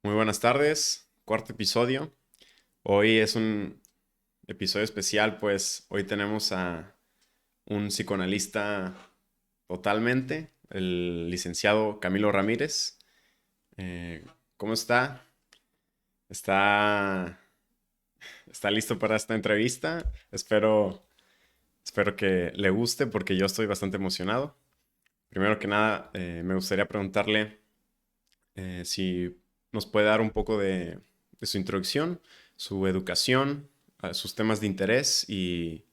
Muy buenas tardes, cuarto episodio. Hoy es un episodio especial, pues hoy tenemos a un psicoanalista totalmente, el licenciado Camilo Ramírez. Eh, ¿Cómo está? ¿Está, ¿Está listo para esta entrevista? Espero que le guste porque yo estoy bastante emocionado. Primero que nada, me gustaría preguntarle si nos puede dar un poco de su introducción, su educación, sus temas de interés y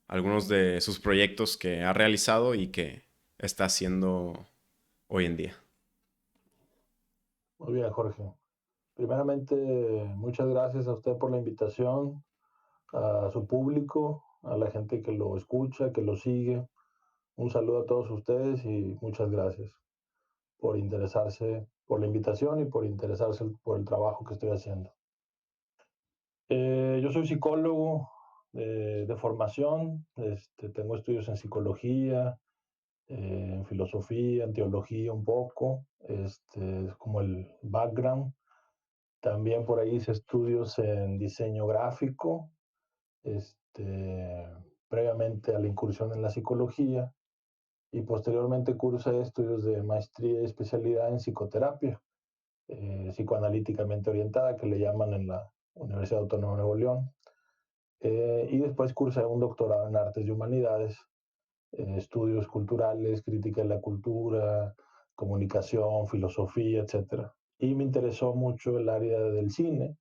algunos de sus proyectos que ha realizado y que está haciendo hoy en día. Muy bien, Jorge. Primeramente, muchas gracias a usted por la invitación, a su público, a la gente que lo escucha, que lo sigue. Un saludo a todos ustedes y muchas gracias por interesarse por la invitación y por interesarse por el trabajo que estoy haciendo. Yo soy psicólogo de formación, tengo estudios en psicología, en filosofía, en teología un poco, es como el background. También por ahí hice estudios en diseño gráfico, este, previamente a la incursión en la psicología, y posteriormente cursé estudios de maestría y especialidad en psicoterapia, psicoanalíticamente orientada, que le llaman en la Universidad Autónoma de Nuevo León. Y después cursé un doctorado en artes y humanidades, estudios culturales, crítica de la cultura, comunicación, filosofía, etcétera. Y me interesó mucho el área del cine,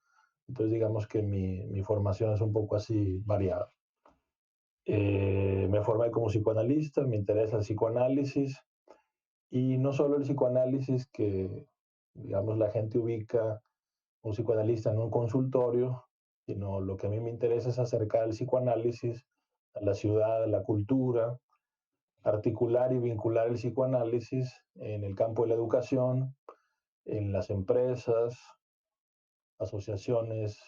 entonces digamos que mi formación es un poco así variada. Me formé como psicoanalista, me interesa el psicoanálisis y no solo el psicoanálisis que, digamos, la gente ubica un psicoanalista en un consultorio, sino lo que a mí me interesa es acercar el psicoanálisis a la ciudad, a la cultura, articular y vincular el psicoanálisis en el campo de la educación, en las empresas, asociaciones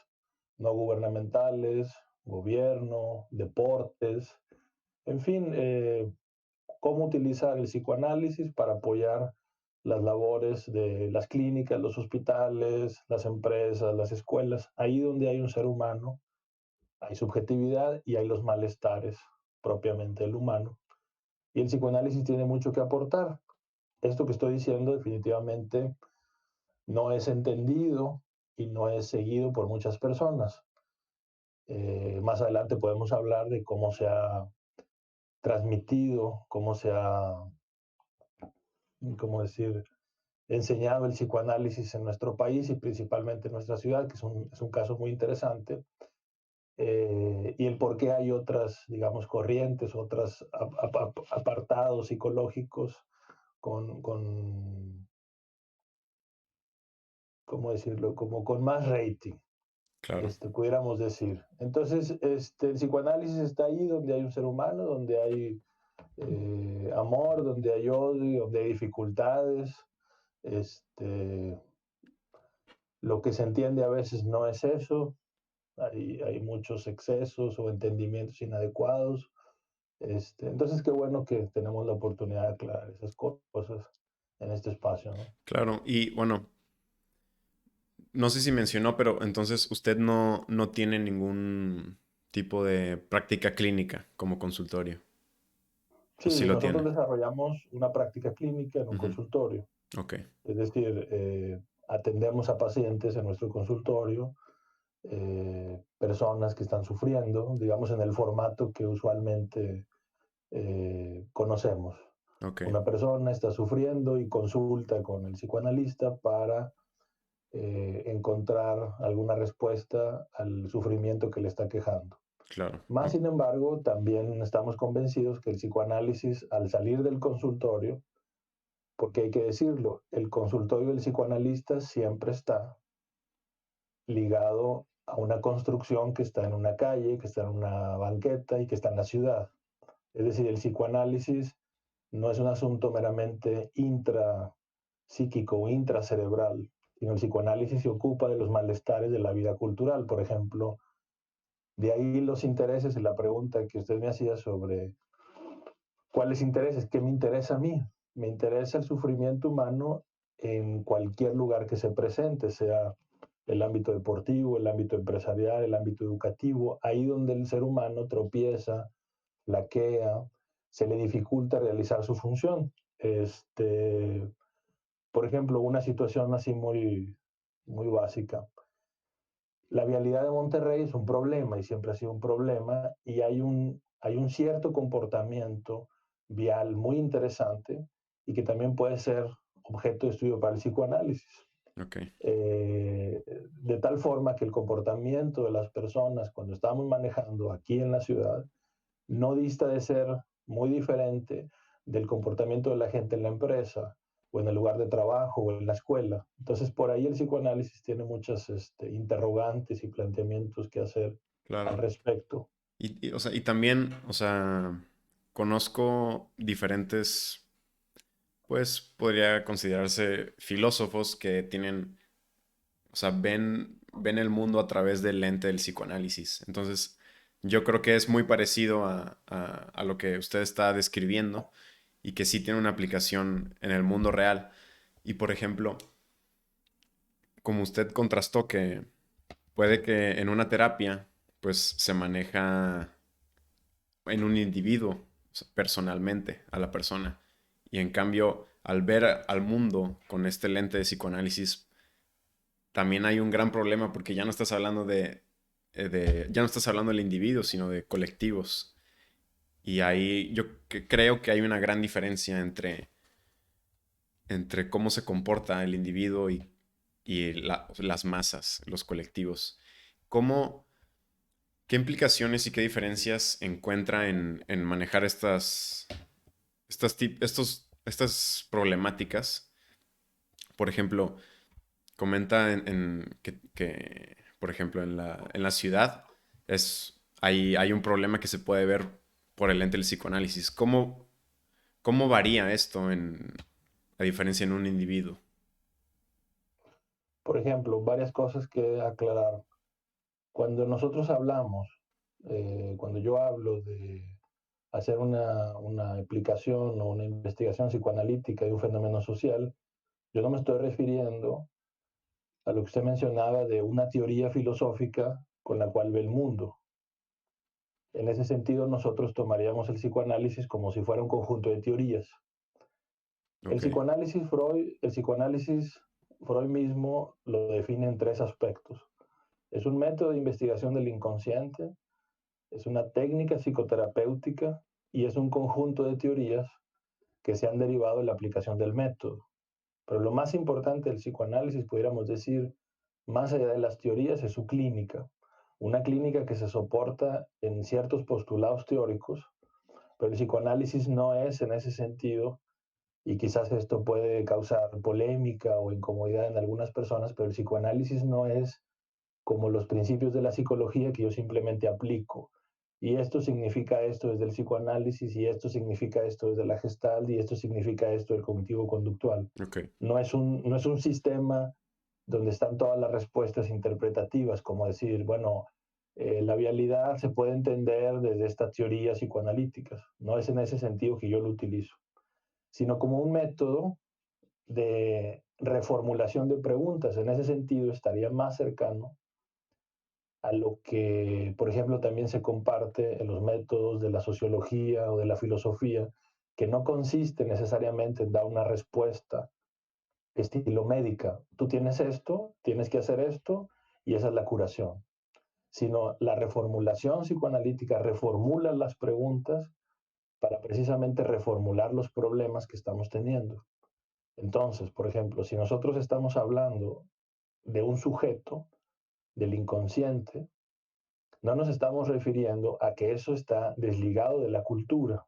no gubernamentales, gobierno, deportes, en fin, cómo utilizar el psicoanálisis para apoyar las labores de las clínicas, los hospitales, las empresas, las escuelas, ahí donde hay un ser humano, hay subjetividad y hay los malestares propiamente del humano. Y el psicoanálisis tiene mucho que aportar. Esto que estoy diciendo definitivamente no es entendido y no es seguido por muchas personas. Más adelante podemos hablar de cómo se ha transmitido, cómo se ha, cómo decir, enseñado el psicoanálisis en nuestro país y principalmente en nuestra ciudad, que es un caso muy interesante, y el por qué hay otras, digamos, corrientes, otros apartados psicológicos con, ¿cómo decirlo?, como con más rating, Claro, pudiéramos decir. Entonces, el psicoanálisis está ahí donde hay un ser humano, donde hay amor, donde hay odio, donde hay dificultades. Este, lo que se entiende a veces no es eso, hay muchos excesos o entendimientos inadecuados. Entonces, qué bueno que tenemos la oportunidad de aclarar esas cosas en este espacio, ¿no? claro. Y bueno, no sé si mencionó, pero entonces usted no tiene ningún tipo de práctica clínica como consultorio. ¿O sí Sí, lo nosotros tiene? desarrollamos una práctica clínica en un Ujú. consultorio, Ok, es decir, atendemos a pacientes en nuestro consultorio, personas que están sufriendo, digamos, en el formato que usualmente conocemos. ok, Una persona está sufriendo y consulta con el psicoanalista para encontrar alguna respuesta al sufrimiento que le está quejando. claro. Más sin embargo, también estamos convencidos que el psicoanálisis, al salir del consultorio, porque hay que decirlo, el consultorio del psicoanalista siempre está ligado a una construcción que está en una calle, que está en una banqueta y que está en la ciudad. Es decir, el psicoanálisis no es un asunto meramente intrapsíquico o intracerebral, sino el psicoanálisis se ocupa de los malestares de la vida cultural. Por ejemplo, de ahí los intereses y la pregunta que usted me hacía sobre cuáles intereses, qué me interesa a mí. Me interesa el sufrimiento humano en cualquier lugar que se presente, sea el ámbito deportivo, el ámbito empresarial, el ámbito educativo, ahí donde el ser humano tropieza, flaquea, se le dificulta realizar su función. Por ejemplo, una situación así muy básica. La vialidad de Monterrey es un problema y siempre ha sido un problema y hay un cierto comportamiento vial muy interesante y que también puede ser objeto de estudio para el psicoanálisis. Ok, De tal forma que el comportamiento de las personas cuando estamos manejando aquí en la ciudad no dista de ser muy diferente del comportamiento de la gente en la empresa o en el lugar de trabajo o en la escuela. Entonces, por ahí el psicoanálisis tiene muchas interrogantes y planteamientos que hacer al claro. respecto. O sea, y también, o sea, conozco diferentes, pues podría considerarse filósofos que tienen, o sea, ven el mundo a través del lente del psicoanálisis. Entonces, yo creo que es muy parecido a lo que usted está describiendo y que sí tiene una aplicación en el mundo real. Y por ejemplo, como usted contrastó que puede que en una terapia, pues se maneja en un individuo, o sea, personalmente, a la persona. Y en cambio, al ver al mundo con este lente de psicoanálisis, también hay un gran problema porque ya no estás hablando ya no estás hablando del individuo, sino de colectivos. Y ahí creo que hay una gran diferencia entre cómo se comporta el individuo y las masas, los colectivos. ¿Cómo, ¿Qué implicaciones y qué diferencias encuentra en manejar estas problemáticas? Por ejemplo, comenta por ejemplo, en la ciudad hay un problema que se puede ver por el lente del psicoanálisis. ¿Cómo varía esto a diferencia en un individuo? Por ejemplo, varias cosas que aclarar. Cuando nosotros hablamos, cuando yo hablo de hacer una aplicación o una investigación psicoanalítica de un fenómeno social, yo no me estoy refiriendo a lo que usted mencionaba de una teoría filosófica con la cual ve el mundo. En ese sentido, nosotros tomaríamos el psicoanálisis como si fuera un conjunto de teorías. Ok, El psicoanálisis Freud mismo lo define en tres aspectos. Es un método de investigación del inconsciente, es una técnica psicoterapéutica y es un conjunto de teorías que se han derivado de la aplicación del método. Pero lo más importante del psicoanálisis, pudiéramos decir, más allá de las teorías, es su clínica. Una clínica que se soporta en ciertos postulados teóricos, pero el psicoanálisis no es en ese sentido, y quizás esto puede causar polémica o incomodidad en algunas personas, pero el psicoanálisis no es como los principios de la psicología que yo simplemente aplico. Y esto significa esto desde el psicoanálisis, y esto significa esto desde la Gestalt, y esto significa esto del cognitivo-conductual. ok, No es un sistema donde están todas las respuestas interpretativas, como decir, bueno, la vialidad se puede entender desde estas teorías psicoanalíticas. No es en ese sentido que yo lo utilizo, sino como un método de reformulación de preguntas. En ese sentido estaría más cercano a lo que, por ejemplo, también se comparte en los métodos de la sociología o de la filosofía, que no consiste necesariamente en dar una respuesta estilo médica. Tú tienes esto, tienes que hacer esto y esa es la curación. Sino la reformulación psicoanalítica reformula las preguntas para precisamente reformular los problemas que estamos teniendo. Entonces, por ejemplo, si nosotros estamos hablando de un sujeto, del inconsciente, no nos estamos refiriendo a que eso está desligado de la cultura.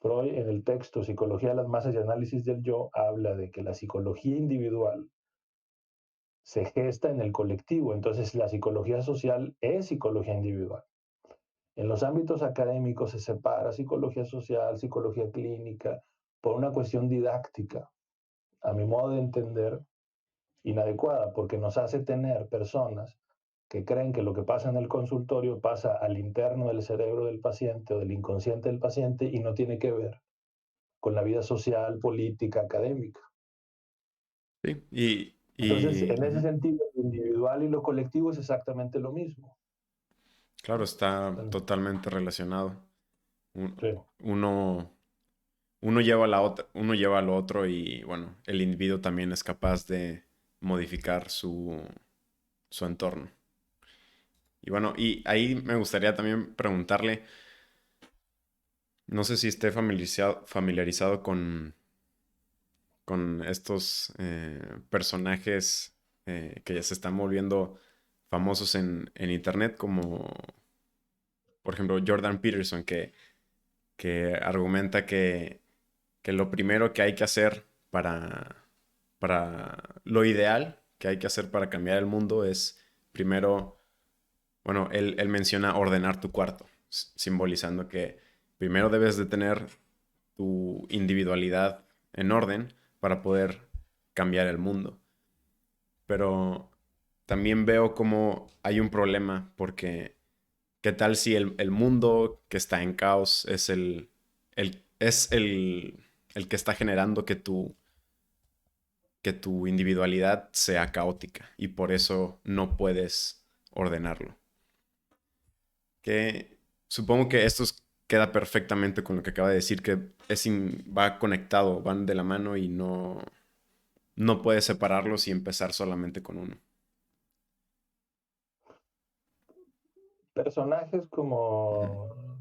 Freud, en el texto Psicología de las Masas y Análisis del Yo, habla de que la psicología individual se gesta en el colectivo, entonces la psicología social es psicología individual. En los ámbitos académicos se separa psicología social, psicología clínica, por una cuestión didáctica, a mi modo de entender, inadecuada, porque nos hace tener personas que creen que lo que pasa en el consultorio pasa al interno del cerebro del paciente o del inconsciente del paciente y no tiene que ver con la vida social, política, académica. Sí, Entonces, en ese ujú, sentido, lo individual y lo colectivo es exactamente lo mismo, claro, ¿no? está totalmente relacionado. Un- Sí. Uno, uno lleva a la otra, uno lleva a lo otro y bueno, el individuo también es capaz de modificar su entorno. Y bueno, y ahí me gustaría también preguntarle, no sé si esté familiarizado con estos personajes que ya se están volviendo famosos en internet, como por ejemplo Jordan Peterson, que argumenta que lo primero que hay que hacer para lo ideal que hay que hacer para cambiar el mundo es primero, bueno, él menciona ordenar tu cuarto, simbolizando que primero debes de tener tu individualidad en orden para poder cambiar el mundo. Pero también veo como hay un problema porque ¿qué tal si el mundo que está en caos es el que está generando que tu individualidad sea caótica y por eso no puedes ordenarlo? Que supongo que queda perfectamente con lo que acaba de decir, que va conectado, van de la mano y no puedes separarlos y empezar solamente con uno. Personajes Ujú, como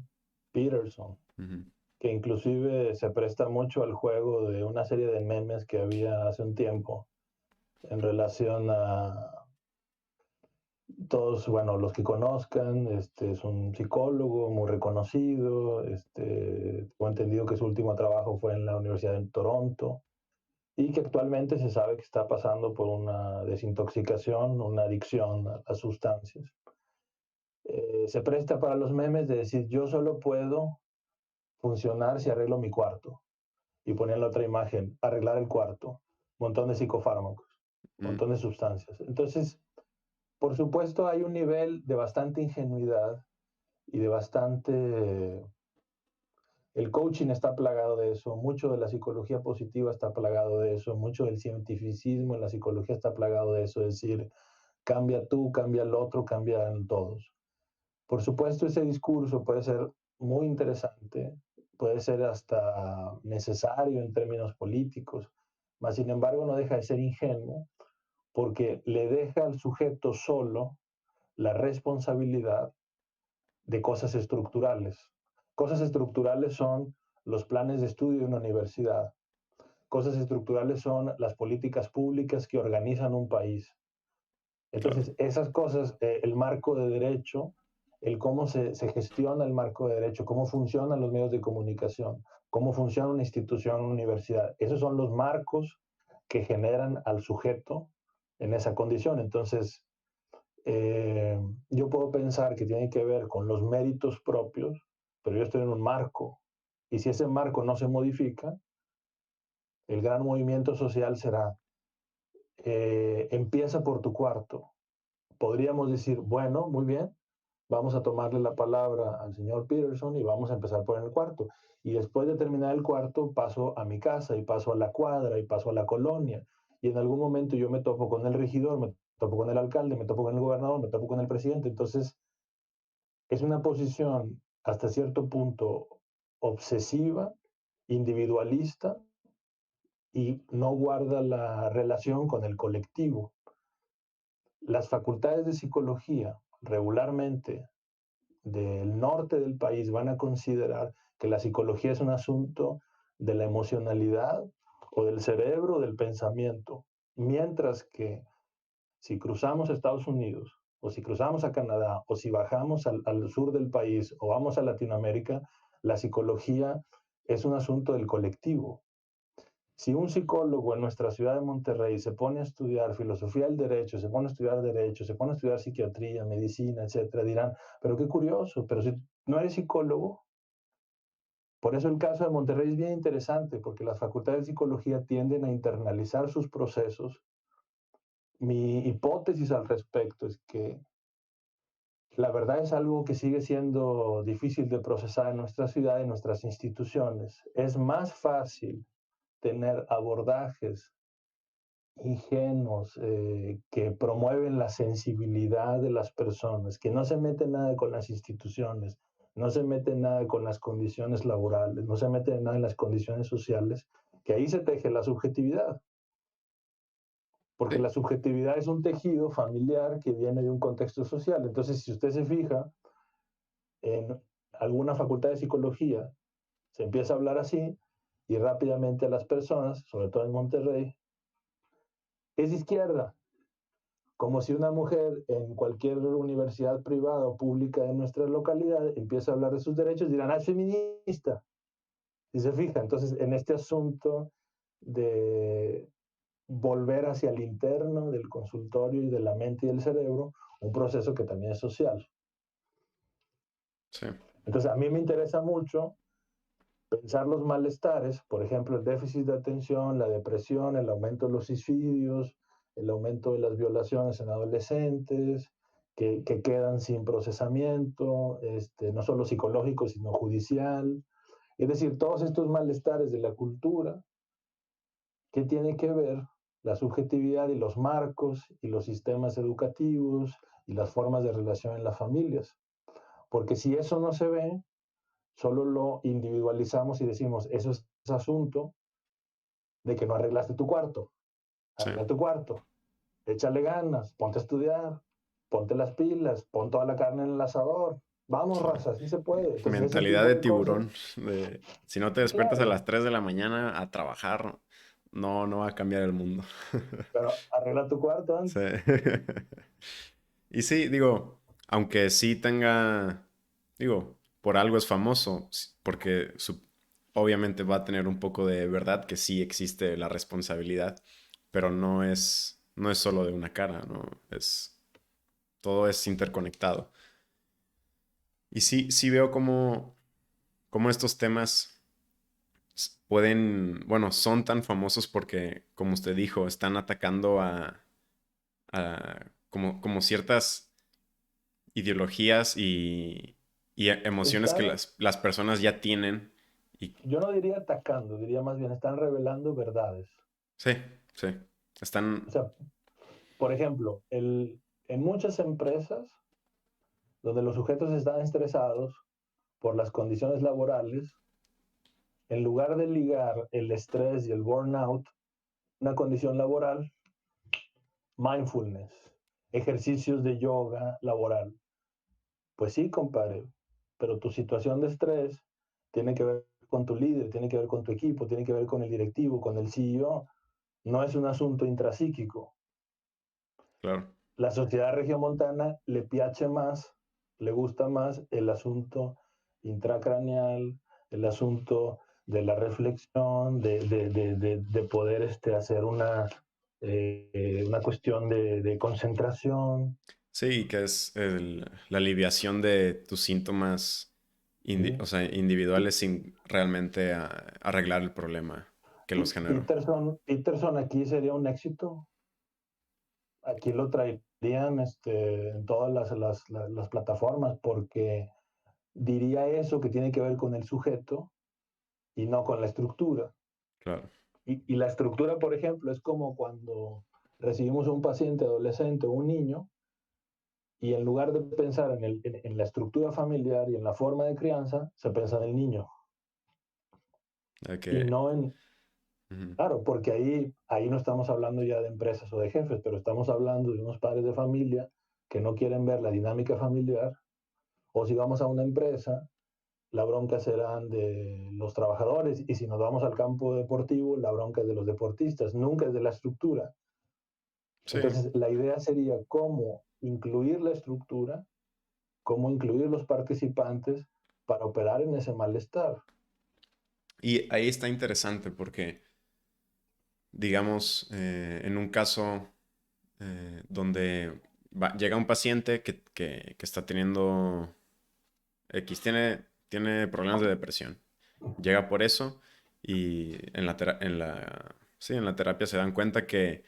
Peterson, ujú, que inclusive se presta mucho al juego de una serie de memes que había hace un tiempo en relación a todos, bueno, los que conozcan, es un psicólogo muy reconocido, tengo entendido que su último trabajo fue en la Universidad de Toronto y que actualmente se sabe que está pasando por una desintoxicación, una adicción a sustancias. Se presta para los memes de decir, yo solo puedo funcionar si arreglo mi cuarto. Y ponían la otra imagen, arreglar el cuarto, montón de psicofármacos, mm, montón de sustancias. Entonces, por supuesto, hay un nivel de bastante ingenuidad y de bastante... El coaching está plagado de eso, mucho de la psicología positiva está plagado de eso, mucho del cientificismo en la psicología está plagado de eso, es decir, cambia tú, cambia el otro, cambian todos. Por supuesto, ese discurso puede ser muy interesante, puede ser hasta necesario en términos políticos, mas sin embargo no deja de ser ingenuo porque le deja al sujeto solo la responsabilidad de cosas estructurales. Cosas estructurales son los planes de estudio de una universidad. Cosas estructurales son las políticas públicas que organizan un país. claro. Entonces, esas cosas, el marco de derecho, el cómo se gestiona el marco de derecho, cómo funcionan los medios de comunicación, cómo funciona una institución, una universidad, esos son los marcos que generan al sujeto en esa condición. Entonces, eh, yo puedo pensar que tiene que ver con los méritos propios, pero yo estoy en un marco. Y si ese marco no se modifica, el gran movimiento social será, empieza por tu cuarto. Podríamos decir, bueno, muy bien, vamos a tomarle la palabra al señor Peterson y vamos a empezar por el cuarto. Y después de terminar el cuarto, paso a mi casa y paso a la cuadra y paso a la colonia. Y en algún momento yo me topo con el regidor, me topo con el alcalde, me topo con el gobernador, me topo con el presidente. Entonces, es una posición hasta cierto punto obsesiva, individualista y no guarda la relación con el colectivo. Las facultades de psicología regularmente del norte del país van a considerar que la psicología es un asunto de la emocionalidad o del cerebro o del pensamiento, mientras que si cruzamos a Estados Unidos o si cruzamos a Canadá o si bajamos al sur del país o vamos a Latinoamérica, la psicología es un asunto del colectivo. Si un psicólogo en nuestra ciudad de Monterrey se pone a estudiar filosofía del derecho, se pone a estudiar derecho, se pone a estudiar psiquiatría, medicina, etcétera, dirán, pero qué curioso, pero si no eres psicólogo, por eso el caso de Monterrey es bien interesante, porque las facultades de psicología tienden a internalizar sus procesos. Mi hipótesis al respecto es que la verdad es algo que sigue siendo difícil de procesar en nuestra ciudad, en nuestras instituciones. Es más fácil tener abordajes ingenuos, que promueven la sensibilidad de las personas, que no se meten nada con las instituciones, no se meten nada con las condiciones laborales, no se meten nada en las condiciones sociales, que ahí se teje la subjetividad, porque Sí, la subjetividad es un tejido familiar que viene de un contexto social. Entonces, si usted se fija en alguna facultad de psicología, se empieza a hablar así y rápidamente a las personas, sobre todo en Monterrey, es izquierda, como si una mujer en cualquier universidad privada o pública de nuestra localidad empieza a hablar de sus derechos, dirán, ah, es feminista. Si se fija, entonces en este asunto de volver hacia el interno del consultorio y de la mente y el cerebro, un proceso que también es social. sí, Entonces a mí me interesa mucho pensar los malestares, por ejemplo, el déficit de atención, la depresión, el aumento de los suicidios, el aumento de las violaciones en adolescentes, que quedan sin procesamiento, no solo psicológico, sino judicial. Es decir, todos estos malestares de la cultura que tiene que ver la subjetividad y los marcos y los sistemas educativos y las formas de relación en las familias. Porque si eso no se ve, solo lo individualizamos y decimos, eso es asunto de que no arreglaste sí. arregla tu cuarto, échale ganas, ponte a estudiar, ponte las pilas, pon toda la carne en el asador. Vamos, Sí. raza, así se puede. Entonces, ese Mentalidad tipo de de cosas, tiburón. De, si no te despiertas a claro, las 3 de la mañana a trabajar, no, no va a cambiar el mundo. pero arregla tu cuarto Sí. antes. Y sí, digo, aunque sí tenga, digo, por algo es famoso, porque obviamente va a tener un poco de verdad que sí existe la responsabilidad, pero no es solo de una cara, ¿no? Todo es interconectado. Y sí, sí veo cómo estos temas pueden, bueno, son tan famosos porque, como usted dijo, están atacando como ciertas ideologías y emociones que Están, las personas ya tienen. Y yo no diría atacando, diría más bien, están revelando verdades. sí, sí, O están, sea, por ejemplo, en muchas empresas donde los sujetos están estresados por las condiciones laborales, en lugar de ligar el estrés y el burnout, una condición laboral, mindfulness, ejercicios de yoga laboral. Pues sí, compadre, pero tu situación de estrés tiene que ver con tu líder, tiene que ver con tu equipo, tiene que ver con el directivo, con el CEO. No es un asunto intrapsíquico. claro. La sociedad regiomontana le piace más, le gusta más el asunto intracraneal, el asunto de la reflexión, de poder hacer una cuestión de concentración. Sí, que es la aliviación de tus síntomas, ¿Sí? o sea, individuales sin realmente arreglar el problema que los generó. Peterson aquí sería un éxito. Aquí lo traerían en todas las plataformas porque diría eso que tiene que ver con el sujeto y no con la estructura. Claro. Y la estructura, por ejemplo, es como cuando recibimos un paciente adolescente o un niño y en lugar de pensar en la estructura familiar y en la forma de crianza, se piensa en el niño. De Y que, no en, ujú, claro, porque ahí no estamos hablando ya de empresas o de jefes, pero estamos hablando de unos padres de familia que no quieren ver la dinámica familiar. O si vamos a una empresa, la bronca serán de los trabajadores y si nos vamos al campo deportivo, la bronca es de los deportistas, nunca es de la estructura. sí. Entonces, la idea sería cómo incluir la estructura, cómo incluir los participantes para operar en ese malestar. Y ahí está interesante porque, digamos, en un caso donde llega un paciente que está teniendo tiene problemas de depresión. Llega por eso y sí, en la terapia se dan cuenta que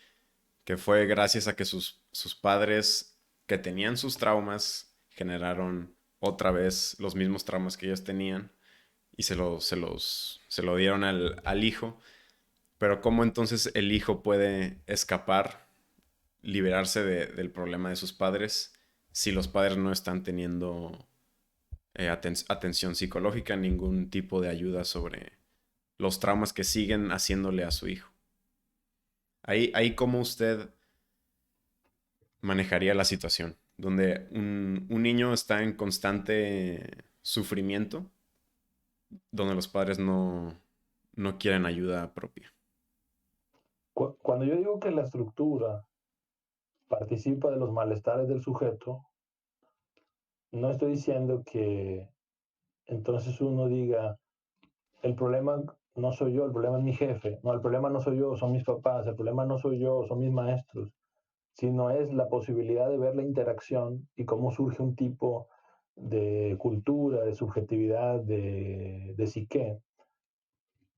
fue gracias a que sus padres que tenían sus traumas generaron otra vez los mismos traumas que ellos tenían y se lo dieron al hijo. pero ¿cómo entonces el hijo puede escapar, liberarse del problema de sus padres si los padres no están teniendo atención psicológica, ningún tipo de ayuda sobre los traumas que siguen haciéndole a su hijo? Ahí cómo usted manejaría la situación, donde un niño está en constante sufrimiento, donde los padres no quieren ayuda propia. Cuando yo digo que la estructura participa de los malestares del sujeto, no estoy diciendo que entonces uno diga, el problema no soy yo, el problema es mi jefe, no, el problema no soy yo, son mis papás, el problema no soy yo, son mis maestros, sino es la posibilidad de ver la interacción y cómo surge un tipo de cultura, de subjetividad, de psique.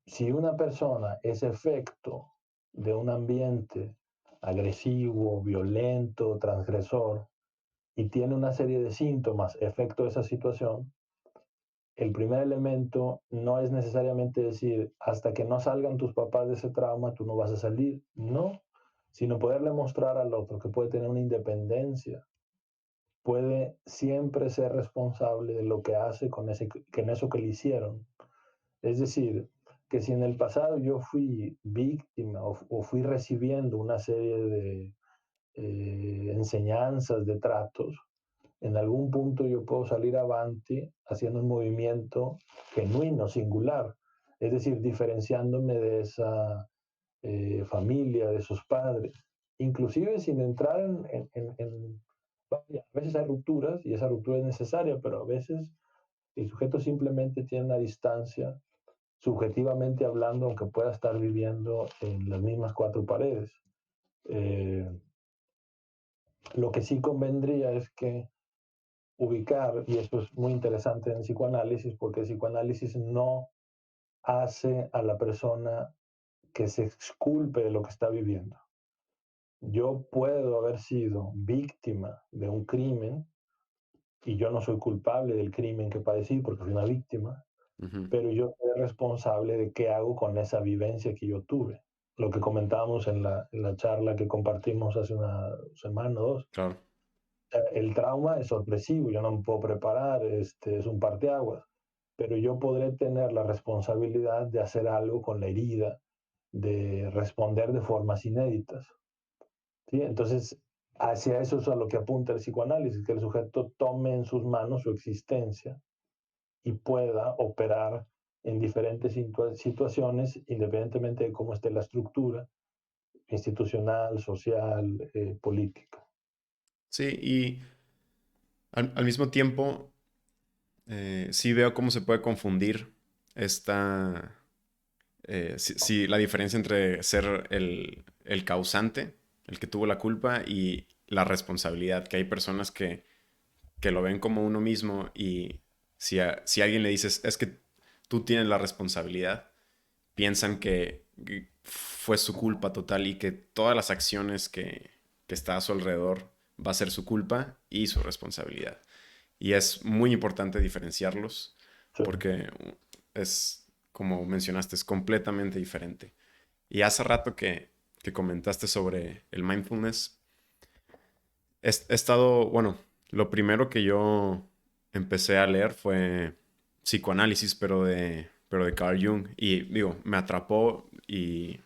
Si una persona es efecto de un ambiente agresivo, violento, transgresor, y tiene una serie de síntomas efecto de esa situación, el primer elemento no es necesariamente decir, hasta que no salgan tus papás de ese trauma, tú no vas a salir. No, sino poderle mostrar al otro que puede tener una independencia, puede siempre ser responsable de lo que hace con en eso que le hicieron. Es decir, que si en el pasado yo fui víctima o fui recibiendo una serie de enseñanzas, de tratos, en algún punto yo puedo salir avante haciendo un movimiento genuino, singular, es decir, diferenciándome de esa familia, de sus padres, inclusive sin entrar vaya, a veces hay rupturas y esa ruptura es necesaria, pero a veces el sujeto simplemente tiene una distancia, subjetivamente hablando, aunque pueda estar viviendo en las mismas cuatro paredes. Eh, lo que sí convendría es que ubicar, y esto es muy interesante en el psicoanálisis, porque el psicoanálisis no hace a la persona que se exculpe de lo que está viviendo. Yo puedo haber sido víctima de un crimen y yo no soy culpable del crimen que padecí porque fui una víctima, Ujú. pero yo soy responsable de qué hago con esa vivencia que yo tuve. Lo que comentábamos en la charla que compartimos hace una semana o dos. Claro. El trauma es sorpresivo, yo no me puedo preparar, es un parteaguas, pero yo podré tener la responsabilidad de hacer algo con la herida, de responder de formas inéditas. ¿Sí? Entonces, hacia eso es a lo que apunta el psicoanálisis, que el sujeto tome en sus manos su existencia y pueda operar en diferentes situaciones, independientemente de cómo esté la estructura institucional, social, política. Sí, y al mismo tiempo, sí veo cómo se puede confundir esta, sí, la diferencia entre ser el causante, el que tuvo la culpa, y la responsabilidad, que hay personas que lo ven como uno mismo y si a alguien le dices, es que tú tienes la responsabilidad, piensan que fue su culpa total y que todas las acciones que está a su alrededor va a ser su culpa y su responsabilidad. Y es muy importante diferenciarlos Sí. porque es, como mencionaste, es completamente diferente. Y hace rato que comentaste sobre el mindfulness, he estado, bueno, lo primero que yo empecé a leer fue psicoanálisis, pero de Carl Jung. Y digo, me atrapó y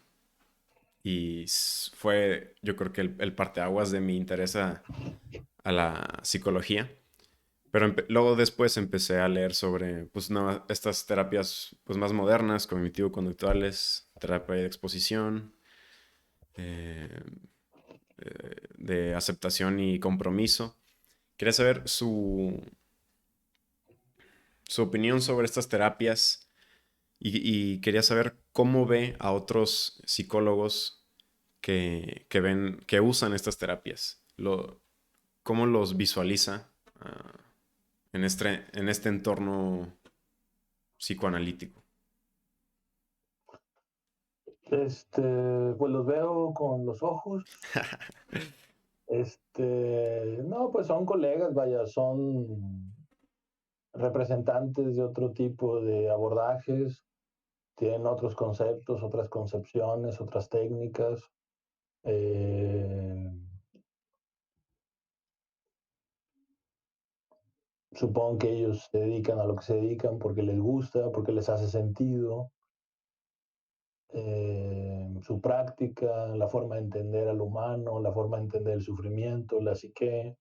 fue, yo creo que el parteaguas de mi interés a la psicología. Pero luego después empecé a leer sobre pues, no, estas terapias pues, más modernas, cognitivo-conductuales, terapia de exposición, eh, de aceptación y compromiso. Quería saber su opinión sobre estas terapias y quería saber cómo ve a otros psicólogos que ven, que usan estas terapias. ¿Cómo los visualiza en este entorno psicoanalítico? Pues los veo con los ojos. No, pues son colegas, vaya, son representantes de otro tipo de abordajes. tienen otros conceptos, otras concepciones, otras técnicas. Eh, Supongo que ellos se dedican a lo que se dedican porque les gusta, porque les hace sentido. Su práctica, la forma de entender al humano, la forma de entender el sufrimiento, la psique.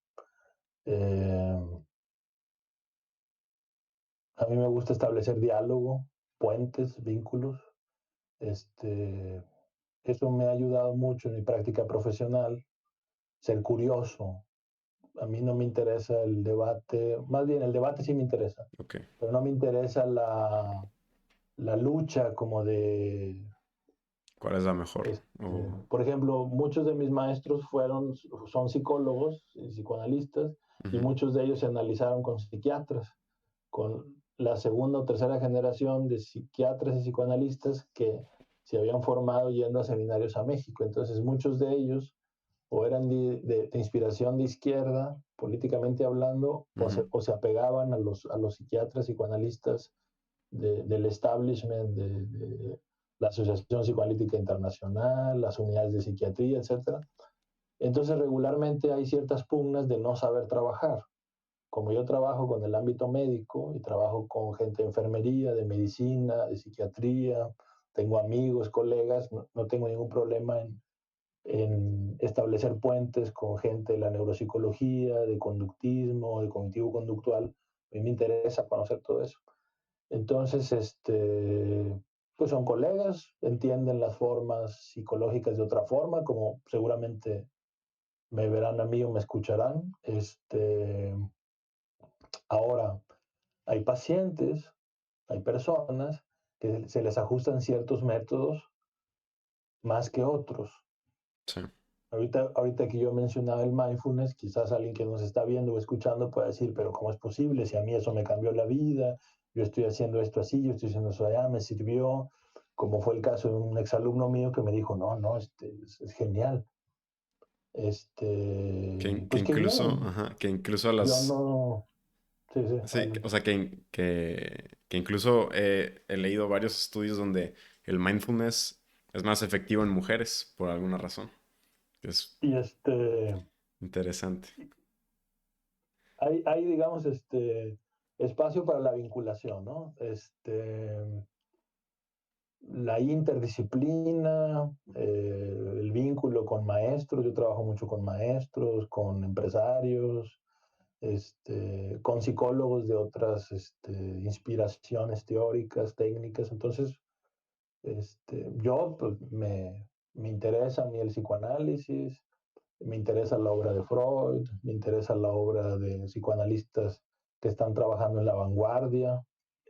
Eh, a mí me gusta establecer diálogo, puentes, vínculos. Este, Eso me ha ayudado mucho en mi práctica profesional, ser curioso. A mí no me interesa el debate, más bien el debate sí me interesa, Ok. pero no me interesa la lucha como de, ¿Cuál es la mejor? por ejemplo, muchos de mis maestros son psicólogos y psicoanalistas, y Ujú, muchos de ellos se analizaron con psiquiatras, con la segunda o tercera generación de psiquiatras y psicoanalistas que se habían formado yendo a seminarios a México. Entonces, muchos de ellos o eran de inspiración de izquierda, políticamente hablando, ujú. o se apegaban a los psiquiatras, psicoanalistas del establishment, de la Asociación Psicoanalítica Internacional, las unidades de psiquiatría, etcétera. Entonces, regularmente hay ciertas pugnas de no saber trabajar. Como yo trabajo con el ámbito médico y trabajo con gente de enfermería, de medicina, de psiquiatría, tengo amigos, colegas, no tengo ningún problema en establecer puentes con gente de la neuropsicología, de conductismo, de cognitivo-conductual. A mí me interesa conocer todo eso. Entonces, pues son colegas, entienden las formas psicológicas de otra forma, como seguramente me verán a mí o me escucharán. Ahora, hay pacientes, hay personas que se les ajustan ciertos métodos más que otros. Sí. Ahorita que yo mencionaba el mindfulness, quizás alguien que nos está viendo o escuchando pueda decir, pero ¿cómo es posible? Si a mí eso me cambió la vida, yo estoy haciendo esto así, yo estoy haciendo eso allá, me sirvió, como fue el caso de un exalumno mío que me dijo, no, no, es genial. Que Pues qué incluso, bien, ajá, que incluso a yo las... no, sí, sí, Sí, o adelante. sea, que incluso he leído varios estudios donde el mindfulness es más efectivo en mujeres por alguna razón. Es Y interesante. digamos, espacio para la vinculación, ¿no? La interdisciplina, el vínculo con maestros, yo trabajo mucho con maestros, con empresarios, con psicólogos de otras inspiraciones teóricas, técnicas. Entonces, yo pues, me interesa a mí el psicoanálisis, me interesa la obra de Freud, me interesa la obra de psicoanalistas que están trabajando en la vanguardia.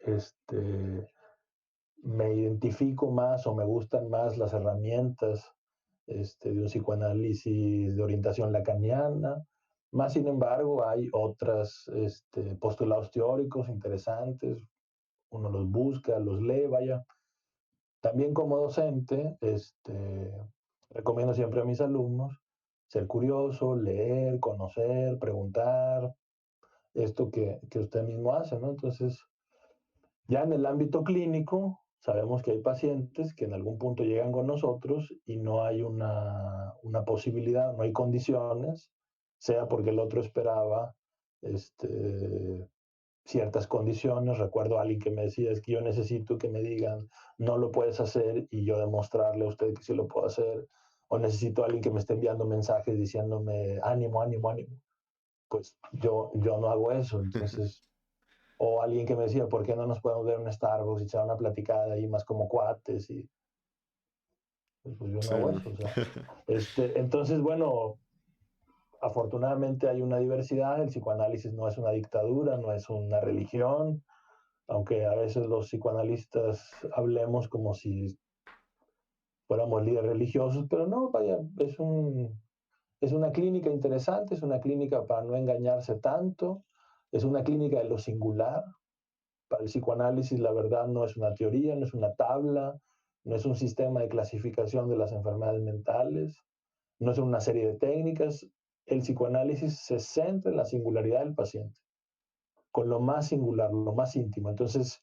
Este, Me identifico más o me gustan más las herramientas de un psicoanálisis de orientación lacaniana. Más sin embargo, hay otros postulados teóricos interesantes, uno los busca, los lee, vaya. También como docente, recomiendo siempre a mis alumnos ser curioso, leer, conocer, preguntar, esto que usted mismo hace, ¿no? Entonces, ya en el ámbito clínico, sabemos que hay pacientes que en algún punto llegan con nosotros y no hay una posibilidad, no hay condiciones, sea porque el otro esperaba ciertas condiciones. Recuerdo a alguien que me decía, es que yo necesito que me digan, no lo puedes hacer y yo demostrarle a usted que sí lo puedo hacer. O necesito a alguien que me esté enviando mensajes diciéndome, ánimo, ánimo, ánimo. Pues yo no hago eso. Entonces, o alguien que me decía, ¿por qué no nos podemos ver en un Starbucks y echar una platicada ahí más como cuates? Y pues yo no Sí, hago ¿no? eso. O sea, entonces, bueno, afortunadamente hay una diversidad. El psicoanálisis no es una dictadura, no es una religión, aunque a veces los psicoanalistas hablemos como si fuéramos líderes religiosos, pero no, vaya, es una clínica interesante, es una clínica para no engañarse tanto, es una clínica de lo singular. Para el psicoanálisis, la verdad no es una teoría, no es una tabla, no es un sistema de clasificación de las enfermedades mentales, no es una serie de técnicas. El psicoanálisis se centra en la singularidad del paciente, con lo más singular, lo más íntimo. Entonces,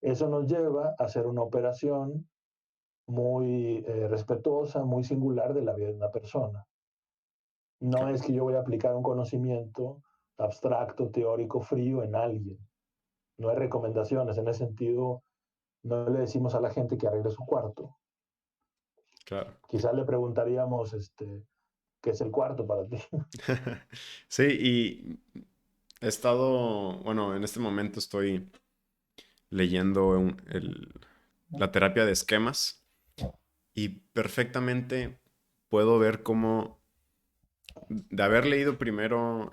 Eso nos lleva a hacer una operación muy respetuosa, muy singular de la vida de una persona. No Claro, es que yo voy a aplicar un conocimiento abstracto, teórico, frío en alguien. No hay recomendaciones. En ese sentido, no le decimos a la gente que arregle su cuarto. claro. Quizás le preguntaríamos, ¿qué es el cuarto para ti? Sí, y he estado, bueno, en este momento estoy leyendo la terapia de esquemas y perfectamente puedo ver cómo, de haber leído primero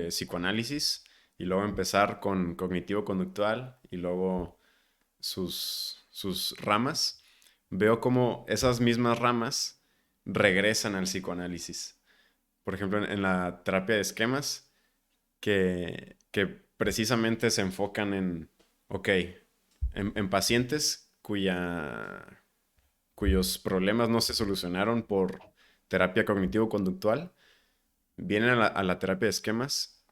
psicoanálisis y luego empezar con cognitivo-conductual y luego sus ramas, veo como esas mismas ramas regresan al psicoanálisis. Por ejemplo, en la terapia de esquemas, que precisamente se enfocan en, ok, en pacientes cuyos problemas no se solucionaron por terapia cognitivo-conductual, vienen a la terapia de esquemas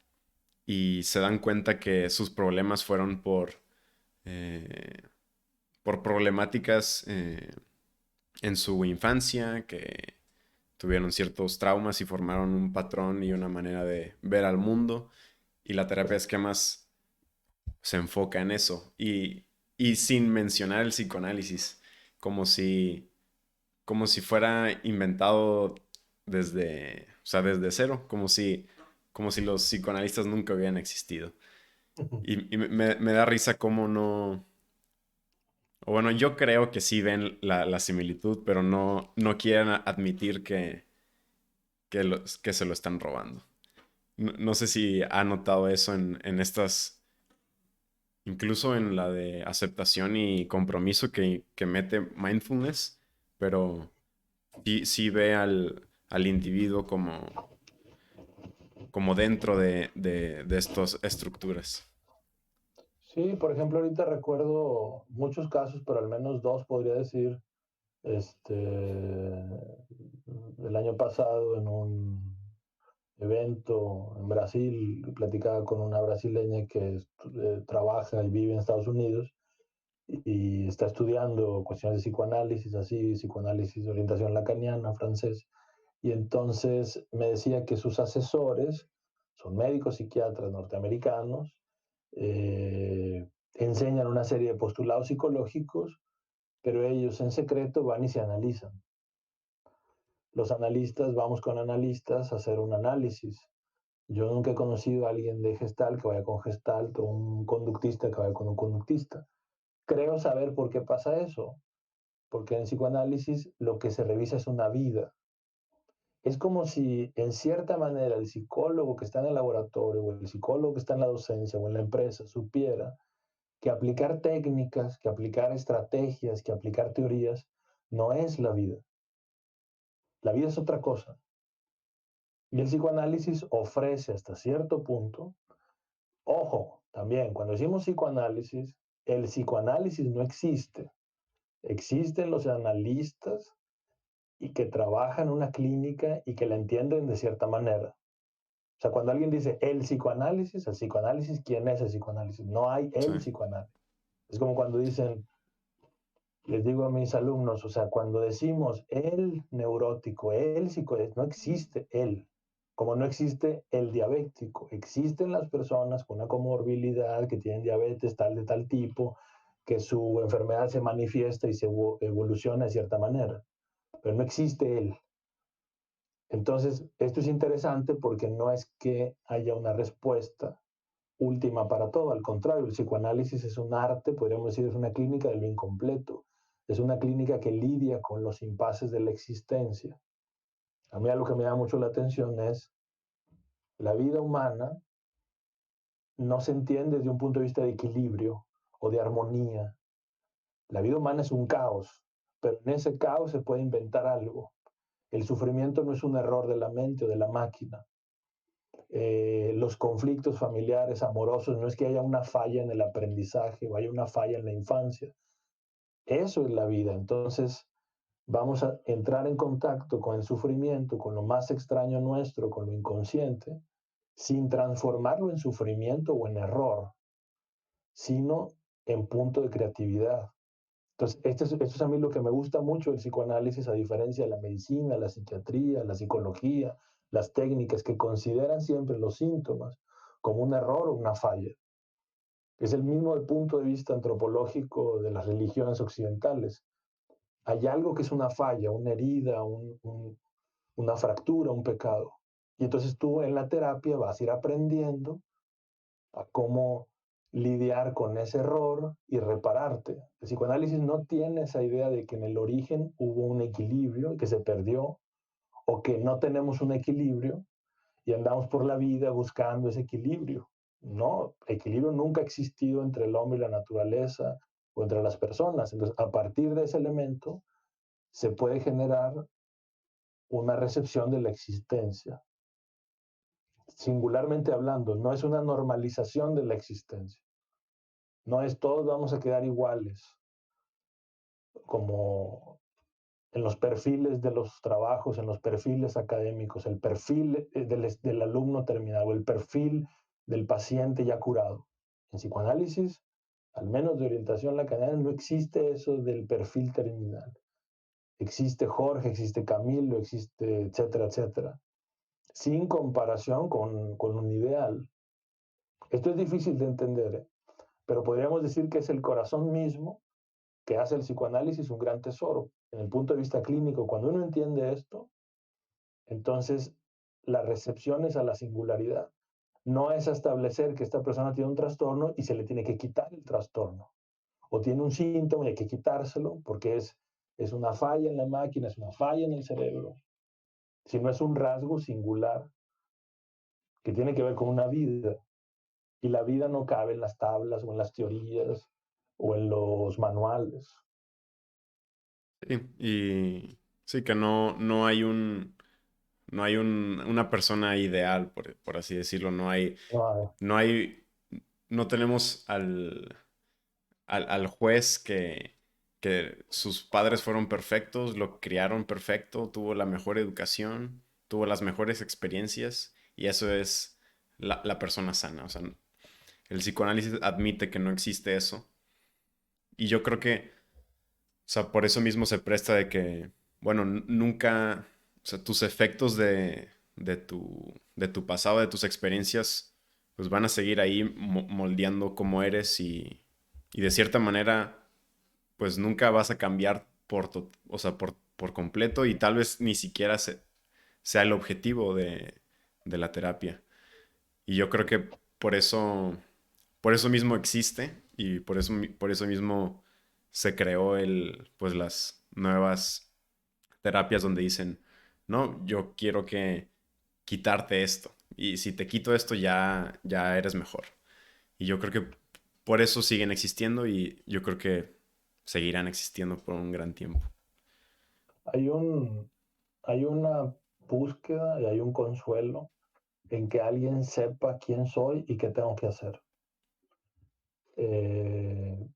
y se dan cuenta que sus problemas fueron eh, por problemáticas en su infancia, que tuvieron ciertos traumas y formaron un patrón y una manera de ver al mundo. Y la terapia de esquemas se enfoca en eso. Y sin mencionar el psicoanálisis, como si, como si fuera inventado desde cero, como si los psicoanalistas nunca hubieran existido. Y me da risa cómo no. O bueno, yo creo que sí ven la similitud, pero no quieren admitir que se lo están robando. No sé si ha notado eso en estas, incluso en la de aceptación y compromiso que mete mindfulness, pero sí ve al individuo como dentro de estas estructuras. Sí, por ejemplo, ahorita recuerdo muchos casos, pero al menos dos podría decir, este, el año pasado en un evento en Brasil, platicaba con una brasileña que trabaja y vive en Estados Unidos y está estudiando cuestiones de psicoanálisis, así, psicoanálisis de orientación lacaniana, francés, y entonces me decía que sus asesores son médicos psiquiatras norteamericanos, enseñan una serie de postulados psicológicos, pero ellos en secreto van y se analizan. Los analistas, vamos con analistas a hacer un análisis. Yo nunca he conocido a alguien de Gestalt que vaya con Gestalt o un conductista que vaya con un conductista. Creo saber por qué pasa eso, porque en psicoanálisis lo que se revisa es una vida. Es como si, en cierta manera, el psicólogo que está en el laboratorio o el psicólogo que está en la docencia o en la empresa supiera que aplicar técnicas, que aplicar estrategias, que aplicar teorías no es la vida. La vida es otra cosa. Y el psicoanálisis ofrece hasta cierto punto, ojo, también cuando decimos psicoanálisis, el psicoanálisis no existe. Existen los analistas y que trabajan en una clínica y que la entienden de cierta manera. O sea, cuando alguien dice el psicoanálisis, ¿quién es el psicoanálisis? No hay Sí, el psicoanálisis. Es como cuando dicen, les digo a mis alumnos, o sea, cuando decimos el neurótico, el psicoanálisis, no existe él. Como no existe el diabético, existen las personas con una comorbilidad que tienen diabetes tal de tal tipo, que su enfermedad se manifiesta y se evoluciona de cierta manera, pero no existe él. Entonces, esto es interesante porque no es que haya una respuesta última para todo, al contrario, el psicoanálisis es un arte, podríamos decir, es una clínica de lo incompleto, es una clínica que lidia con los impases de la existencia. A mí lo que me da mucho la atención es la vida humana no se entiende desde un punto de vista de equilibrio o de armonía. La vida humana es un caos, pero en ese caos se puede inventar algo. El sufrimiento no es un error de la mente o de la máquina. Los conflictos familiares, amorosos, no es que haya una falla en el aprendizaje o haya una falla en la infancia. Eso es la vida. Entonces, vamos a entrar en contacto con el sufrimiento, con lo más extraño nuestro, con lo inconsciente, sin transformarlo en sufrimiento o en error, sino en punto de creatividad. Entonces, esto es a mí lo que me gusta mucho del psicoanálisis, a diferencia de la medicina, la psiquiatría, la psicología, las técnicas que consideran siempre los síntomas como un error o una falla. Es el mismo punto de vista antropológico de las religiones occidentales. Hay algo que es una falla, una herida, una fractura, un pecado. Y entonces tú en la terapia vas a ir aprendiendo a cómo lidiar con ese error y repararte. El psicoanálisis no tiene esa idea de que en el origen hubo un equilibrio y que se perdió, o que no tenemos un equilibrio y andamos por la vida buscando ese equilibrio. No, equilibrio nunca ha existido entre el hombre y la naturaleza o entre las personas. Entonces, a partir de ese elemento, se puede generar una recepción de la existencia. Singularmente hablando, no es una normalización de la existencia. No es todos vamos a quedar iguales, como en los perfiles de los trabajos, en los perfiles académicos, el perfil del alumno terminado, el perfil del paciente ya curado. En psicoanálisis, al menos de orientación lacaniana, no existe eso del perfil terminal. Existe Jorge, existe Camilo, existe etcétera, etcétera, sin comparación con un ideal. Esto es difícil de entender, ¿eh? Pero podríamos decir que es el corazón mismo que hace el psicoanálisis un gran tesoro. En el punto de vista clínico, cuando uno entiende esto, entonces la recepción es a la singularidad. No es establecer que esta persona tiene un trastorno y se le tiene que quitar el trastorno. O tiene un síntoma y hay que quitárselo porque es una falla en la máquina, es una falla en el cerebro. Sino es un rasgo singular que tiene que ver con una vida. Y la vida no cabe en las tablas o en las teorías o en los manuales. Sí, y sí que no hay una persona ideal, por así decirlo. No, No hay, no tenemos al juez que sus padres fueron perfectos, lo criaron perfecto, tuvo la mejor educación, tuvo las mejores experiencias, y eso es la persona sana. O sea, el psicoanálisis admite que no existe eso. Y yo creo que, o sea, por eso mismo se presta de que, bueno, nunca, o sea, tus efectos de tu pasado, de tus experiencias, pues van a seguir ahí moldeando cómo eres, y de cierta manera, pues nunca vas a cambiar o sea, por completo, y tal vez ni siquiera sea el objetivo de la terapia. Y yo creo que por eso, por eso mismo existe, y por eso mismo se creó pues las nuevas terapias donde dicen, no, yo quiero quitarte esto. Y si te quito esto ya eres mejor. Y yo creo que por eso siguen existiendo, y yo creo que seguirán existiendo por un gran tiempo. hay, un, hay una búsqueda y hay un consuelo en que alguien sepa quién soy y qué tengo que hacer. Eh,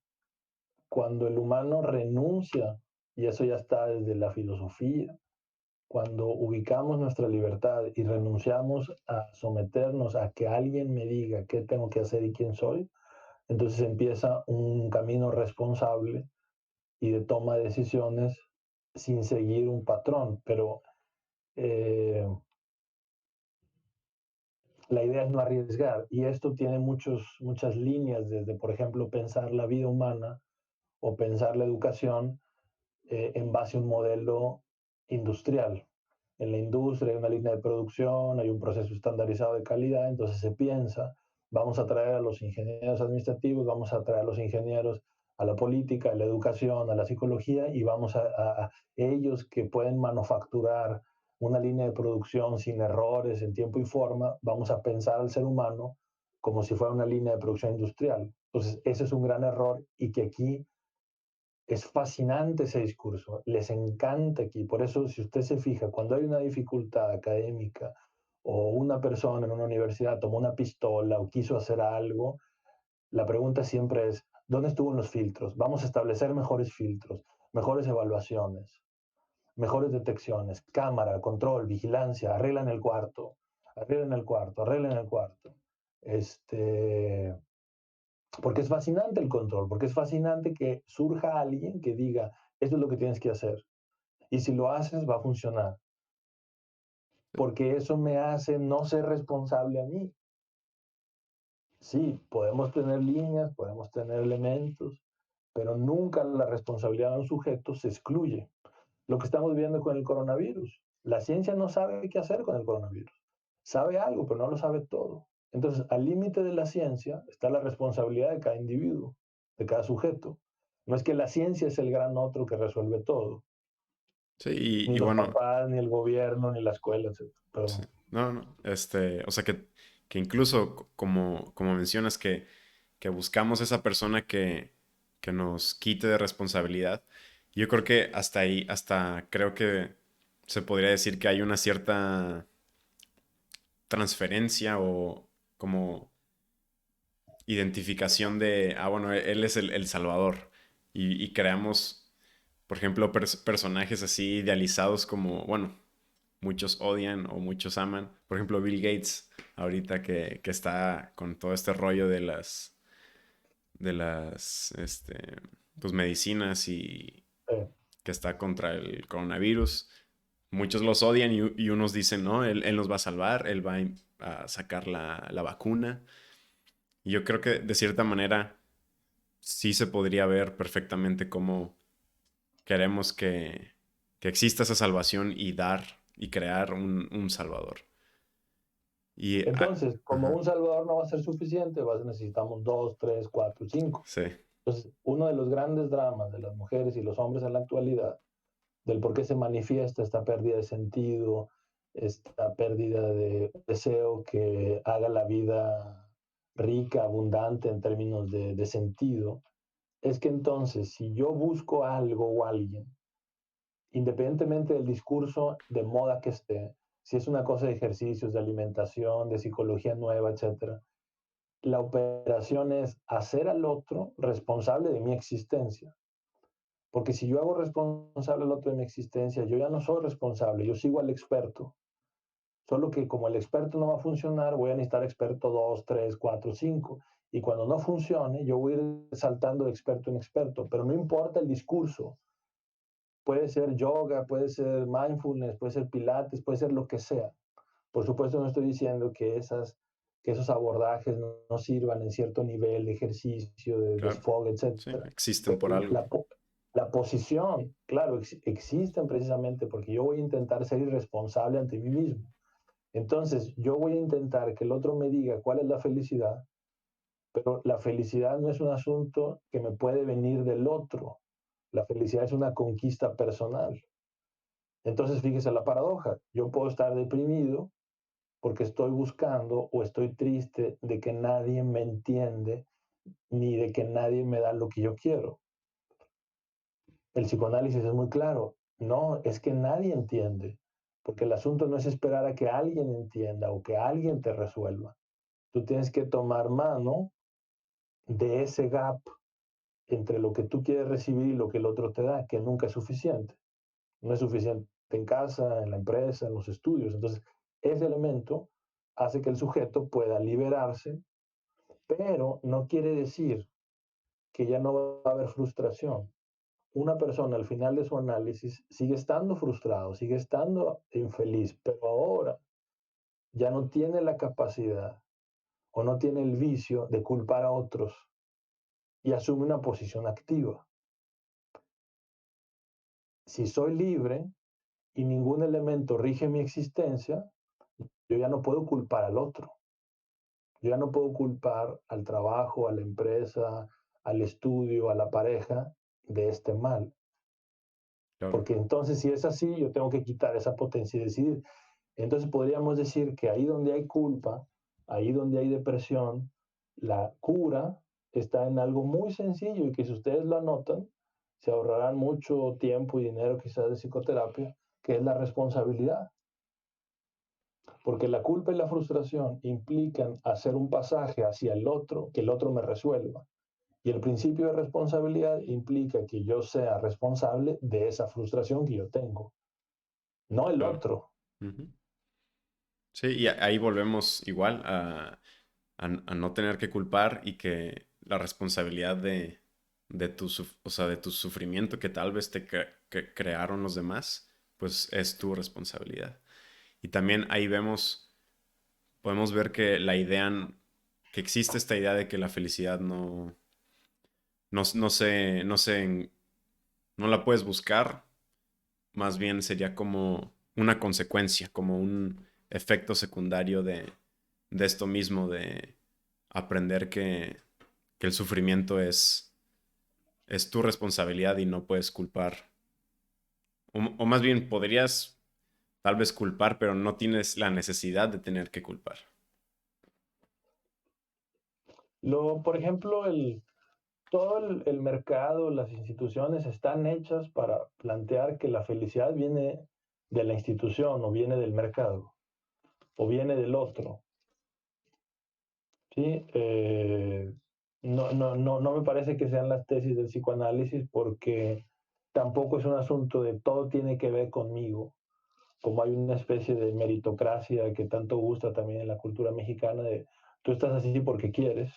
Cuando el humano renuncia, y eso ya está desde la filosofía, cuando ubicamos nuestra libertad y renunciamos a someternos a que alguien me diga qué tengo que hacer y quién soy, entonces empieza un camino responsable y de toma de decisiones sin seguir un patrón. Pero eh, la idea es no arriesgar. Y esto tiene muchas líneas, desde, por ejemplo, pensar la vida humana o pensar la educación en base a un modelo industrial. En la industria hay una línea de producción, hay un proceso estandarizado de calidad, entonces se piensa, vamos a traer a los ingenieros administrativos, vamos a traer a los ingenieros a la política, a la educación, a la psicología, y vamos a ellos que pueden manufacturar una línea de producción sin errores, en tiempo y forma, vamos a pensar al ser humano como si fuera una línea de producción industrial. Entonces, ese es un gran error y que aquí es fascinante ese discurso, les encanta aquí. Por eso, si usted se fija, cuando hay una dificultad académica o una persona en una universidad tomó una pistola o quiso hacer algo, la pregunta siempre es, ¿dónde estuvo los filtros? Vamos a establecer mejores filtros, mejores evaluaciones, mejores detecciones, cámara, control, vigilancia, arreglan el cuarto, arreglen el cuarto, arreglen el cuarto. Este, Porque es fascinante el control, porque es fascinante que surja alguien que diga, esto es lo que tienes que hacer. Y si lo haces, va a funcionar. Porque eso me hace no ser responsable a mí. Sí, podemos tener líneas, podemos tener elementos, pero nunca la responsabilidad de un sujeto se excluye. Lo que estamos viendo con el coronavirus. La ciencia no sabe qué hacer con el coronavirus. Sabe algo, pero no lo sabe todo. Entonces, al límite de la ciencia está la responsabilidad de cada individuo, de cada sujeto. No es que la ciencia es el gran otro que resuelve todo, Sí, ni y los bueno, papás, ni el gobierno, ni la escuela, etc. sí. Perdón. No, no, o sea que incluso como mencionas que buscamos esa persona que nos quite de responsabilidad, yo creo que hasta ahí, hasta creo que se podría decir que hay una cierta transferencia o como identificación de, bueno, él es el Salvador. Y creamos, por ejemplo, personajes así idealizados como, bueno, muchos odian o muchos aman. Por ejemplo, Bill Gates, ahorita que está con todo este rollo de las pues medicinas y Eh, que está contra el coronavirus. Muchos los odian y unos dicen, no, él nos va a salvar, él va a sacar la vacuna. Y yo creo que de cierta manera sí se podría ver perfectamente cómo queremos que exista esa salvación y dar y crear un salvador. Y, entonces, como ajá, un salvador no va a ser suficiente, necesitamos dos, tres, cuatro, cinco. sí, Entonces, uno de los grandes dramas de las mujeres y los hombres en la actualidad, del por qué se manifiesta esta pérdida de sentido, esta pérdida de deseo que haga la vida rica, abundante en términos de sentido, es que entonces si yo busco algo o alguien, independientemente del discurso de moda que esté, si es una cosa de ejercicios, de alimentación, de psicología nueva, etcétera, la operación es hacer al otro responsable de mi existencia. Porque si yo hago responsable al otro de mi existencia, yo ya no soy responsable, yo sigo al experto. Solo que como el experto no va a funcionar, voy a necesitar experto 2, 3, 4, 5. Y cuando no funcione, yo voy a ir saltando de experto en experto. Pero no importa el discurso. Puede ser yoga, puede ser mindfulness, puede ser pilates, puede ser lo que sea. Por supuesto, no estoy diciendo que esos abordajes no sirvan en cierto nivel de ejercicio, de claro, desfogue, sí, etcétera. existen por Pero algo, la posición, claro, existen precisamente porque yo voy a intentar ser irresponsable ante mí mismo. Entonces, yo voy a intentar que el otro me diga cuál es la felicidad, pero la felicidad no es un asunto que me puede venir del otro. La felicidad es una conquista personal. Entonces, fíjese la paradoja. Yo puedo estar deprimido porque estoy buscando o estoy triste de que nadie me entiende ni de que nadie me da lo que yo quiero. El psicoanálisis es muy claro. No, es que nadie entiende, porque el asunto no es esperar a que alguien entienda o que alguien te resuelva. Tú tienes que tomar mano de ese gap entre lo que tú quieres recibir y lo que el otro te da, que nunca es suficiente. No es suficiente en casa, en la empresa, en los estudios. Entonces, ese elemento hace que el sujeto pueda liberarse, pero no quiere decir que ya no va a haber frustración. Una persona al final de su análisis sigue estando frustrado, sigue estando infeliz, pero ahora ya no tiene la capacidad o no tiene el vicio de culpar a otros y asume una posición activa. Si soy libre y ningún elemento rige mi existencia, yo ya no puedo culpar al otro. Yo ya no puedo culpar al trabajo, a la empresa, al estudio, a la pareja de este mal. claro, Porque entonces si es así, yo tengo que quitar esa potencia y decidir. Entonces podríamos decir que ahí donde hay culpa, ahí donde hay depresión, la cura está en algo muy sencillo y que si ustedes lo anotan, se ahorrarán mucho tiempo y dinero quizás de psicoterapia, que es la responsabilidad. Porque la culpa y la frustración implican hacer un pasaje hacia el otro, que el otro me resuelva. Y el principio de responsabilidad implica que yo sea responsable de esa frustración que yo tengo, no el claro. otro. Ujú. Sí, y ahí volvemos igual a no tener que culpar y que la responsabilidad o sea, de tu sufrimiento que tal vez que crearon los demás, pues es tu responsabilidad. Y también ahí podemos ver que que existe esta idea de que la felicidad no la puedes buscar, más bien sería como una consecuencia, como un efecto secundario de esto mismo, de aprender que el sufrimiento es tu responsabilidad y no puedes culpar. O más bien podrías tal vez culpar, pero no tienes la necesidad de tener que culpar. Por ejemplo, todo el mercado, las instituciones están hechas para plantear que la felicidad viene de la institución o viene del mercado o viene del otro. ¿Sí? No me parece que sean las tesis del psicoanálisis porque tampoco es un asunto de todo tiene que ver conmigo, como hay una especie de meritocracia que tanto gusta también en la cultura mexicana de tú estás así porque quieres.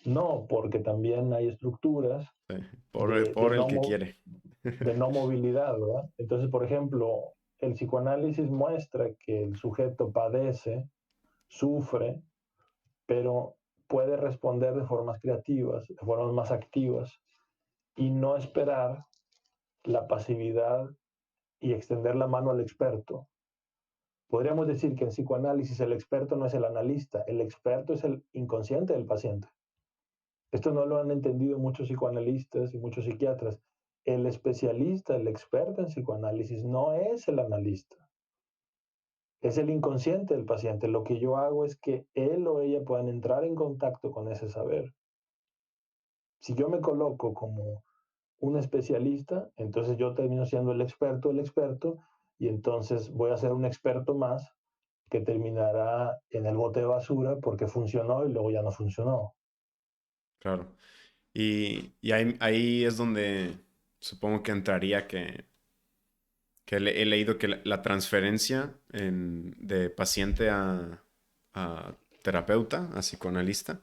No, porque también hay estructuras Sí, de por el que quiere. de no movilidad, ¿verdad? Entonces, por ejemplo, el psicoanálisis muestra que el sujeto padece, sufre, pero puede responder de formas creativas, de formas más activas, y no esperar la pasividad y extender la mano al experto. Podríamos decir que en psicoanálisis el experto no es el analista, el experto es el inconsciente del paciente. Esto no lo han entendido muchos psicoanalistas y muchos psiquiatras. El especialista, el experto en psicoanálisis no es el analista, es el inconsciente del paciente. Lo que yo hago es que él o ella puedan entrar en contacto con ese saber. Si yo me coloco como un especialista, entonces yo termino siendo el experto, y entonces voy a ser un experto más que terminará en el bote de basura porque funcionó y luego ya no funcionó. Claro. Y ahí es donde supongo que entraría que he leído que la transferencia de paciente a terapeuta, a psicoanalista,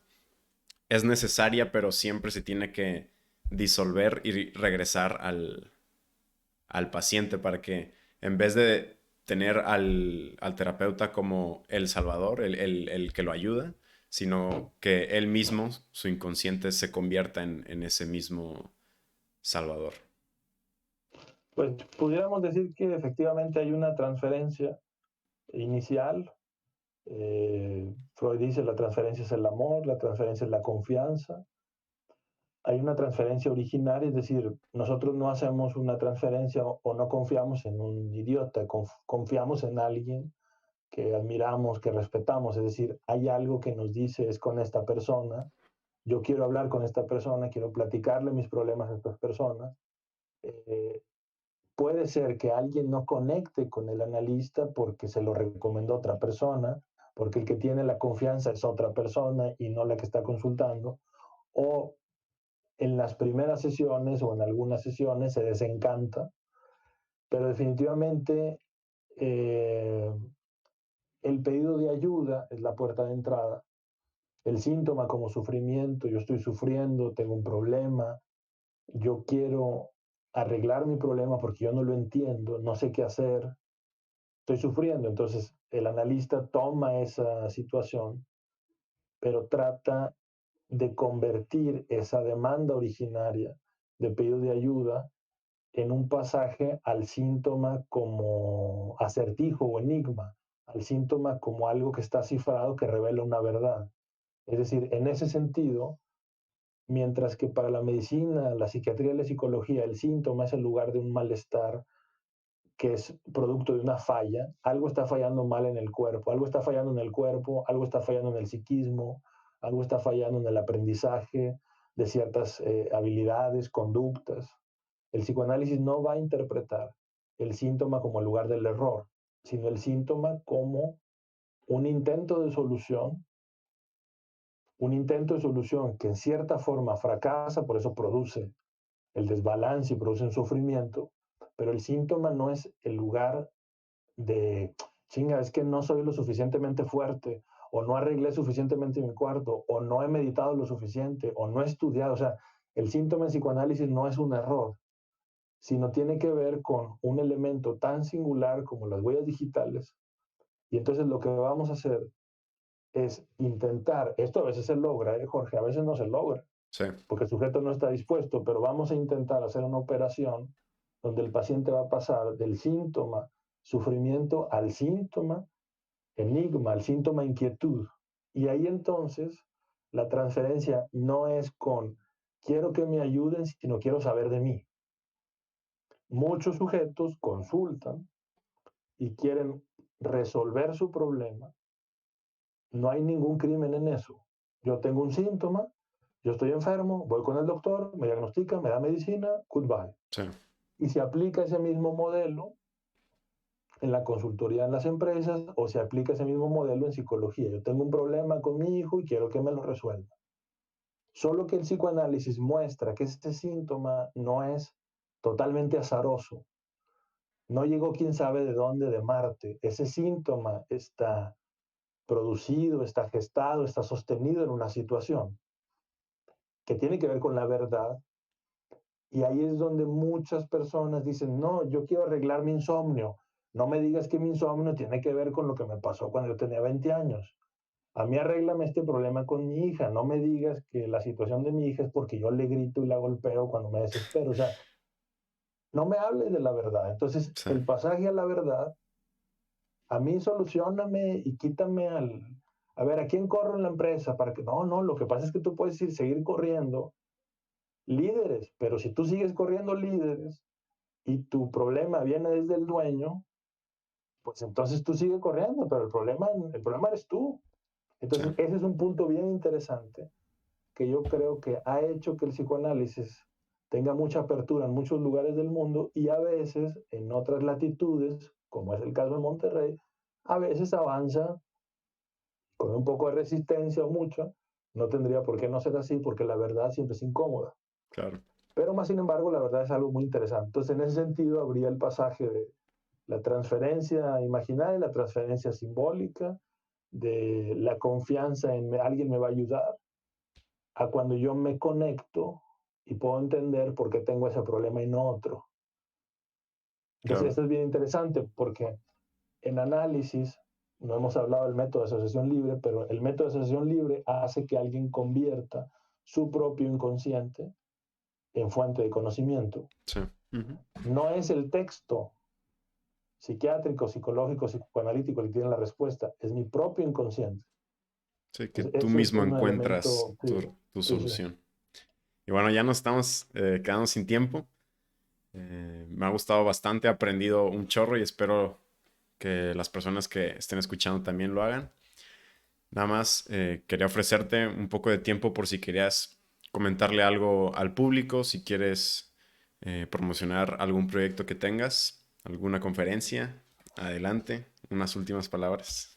es necesaria, pero siempre se tiene que disolver y regresar al paciente para que en vez de tener al terapeuta como el salvador, el que lo ayuda, sino que él mismo, su inconsciente, se convierta en ese mismo salvador. Pues pudiéramos decir que efectivamente hay una transferencia inicial. Freud dice la transferencia es el amor, la transferencia es la confianza. Hay una transferencia originaria, es decir, nosotros no hacemos una transferencia o no confiamos en un idiota, confiamos en alguien que admiramos, que respetamos, es decir, hay algo que nos dice es con esta persona, yo quiero hablar con esta persona, quiero platicarle mis problemas a estas personas. Eh, Puede ser que alguien no conecte con el analista porque se lo recomendó otra persona, porque el que tiene la confianza es otra persona y no la que está consultando, o en las primeras sesiones o en algunas sesiones se desencanta, pero definitivamente eh, el pedido de ayuda es la puerta de entrada. El síntoma como sufrimiento, yo estoy sufriendo, tengo un problema, yo quiero arreglar mi problema porque yo no lo entiendo, no sé qué hacer, estoy sufriendo. Entonces el analista toma esa situación, pero trata de convertir esa demanda originaria de pedido de ayuda en un pasaje al síntoma como acertijo o enigma, al síntoma como algo que está cifrado que revela una verdad. Es decir, en ese sentido, mientras que para la medicina, la psiquiatría y la psicología, el síntoma es el lugar de un malestar que es producto de una falla, algo está fallando mal en el cuerpo, algo está fallando en el cuerpo, algo está fallando en el psiquismo, algo está fallando en el aprendizaje de ciertas habilidades, conductas. El psicoanálisis no va a interpretar el síntoma como el lugar del error, sino el síntoma como un intento de solución, un intento de solución que en cierta forma fracasa, por eso produce el desbalance y produce un sufrimiento, pero el síntoma no es el lugar de chinga, es que no soy lo suficientemente fuerte, o no arreglé suficientemente mi cuarto, o no he meditado lo suficiente, o no he estudiado. O sea, el síntoma en psicoanálisis no es un error, sino tiene que ver con un elemento tan singular como las huellas digitales. Y entonces lo que vamos a hacer es intentar, esto a veces se logra, Jorge, a veces no se logra, Sí, porque el sujeto no está dispuesto, pero vamos a intentar hacer una operación donde el paciente va a pasar del síntoma sufrimiento al síntoma enigma, al síntoma inquietud. Y ahí entonces la transferencia no es con quiero que me ayuden, sino quiero saber de mí. Muchos sujetos consultan y quieren resolver su problema. No hay ningún crimen en eso. Yo tengo un síntoma, yo estoy enfermo, voy con el doctor, me diagnostica, me da medicina, goodbye. sí, Y se aplica ese mismo modelo en la consultoría en las empresas o se aplica ese mismo modelo en psicología. Yo tengo un problema con mi hijo y quiero que me lo resuelva. Solo que el psicoanálisis muestra que este síntoma no es totalmente azaroso. No llegó quién sabe de dónde, de Marte. Ese síntoma está producido, está gestado, está sostenido en una situación que tiene que ver con la verdad. Y ahí es donde muchas personas dicen, no, yo quiero arreglar mi insomnio. No me digas que mi insomnio tiene que ver con lo que me pasó cuando yo tenía 20 años. A mí arréglame este problema con mi hija. No me digas que la situación de mi hija es porque yo le grito y la golpeo cuando me desespero. O sea, no me hables de la verdad. Entonces, sí, el pasaje a la verdad, a mí solucioname y quítame al... A ver, ¿a quién corro en la empresa? Para que... No, no, lo que pasa es que tú puedes ir, seguir corriendo líderes, pero si tú sigues corriendo líderes y tu problema viene desde el dueño, pues entonces tú sigues corriendo, pero el problema eres tú. sí, Entonces, ese es un punto bien interesante que yo creo que ha hecho que el psicoanálisis tenga mucha apertura en muchos lugares del mundo y a veces en otras latitudes, como es el caso de Monterrey, a veces avanza con un poco de resistencia o mucha. No tendría por qué no ser así porque la verdad siempre es incómoda. claro, Pero más sin embargo, la verdad es algo muy interesante. Entonces, en ese sentido, habría el pasaje de la transferencia imaginaria, la transferencia simbólica, de la confianza en alguien me va a ayudar, a cuando yo me conecto y puedo entender por qué tengo ese problema y no otro. Entonces, claro, esto es bien interesante porque en análisis, no hemos hablado del método de asociación libre, pero el método de asociación libre hace que alguien convierta su propio inconsciente en fuente de conocimiento. sí. Ujú. No es el texto psiquiátrico, psicológico, psicoanalítico el que tiene la respuesta, es mi propio inconsciente. Sí, que Entonces, tú ese es mismo un encuentras elemento, sí, tu sí, sí. solución. Y bueno, ya nos estamos quedando sin tiempo. Me ha gustado bastante, he aprendido un chorro y espero que las personas que estén escuchando también lo hagan. Nada más quería ofrecerte un poco de tiempo por si querías comentarle algo al público, si quieres promocionar algún proyecto que tengas, alguna conferencia. Adelante, unas últimas palabras.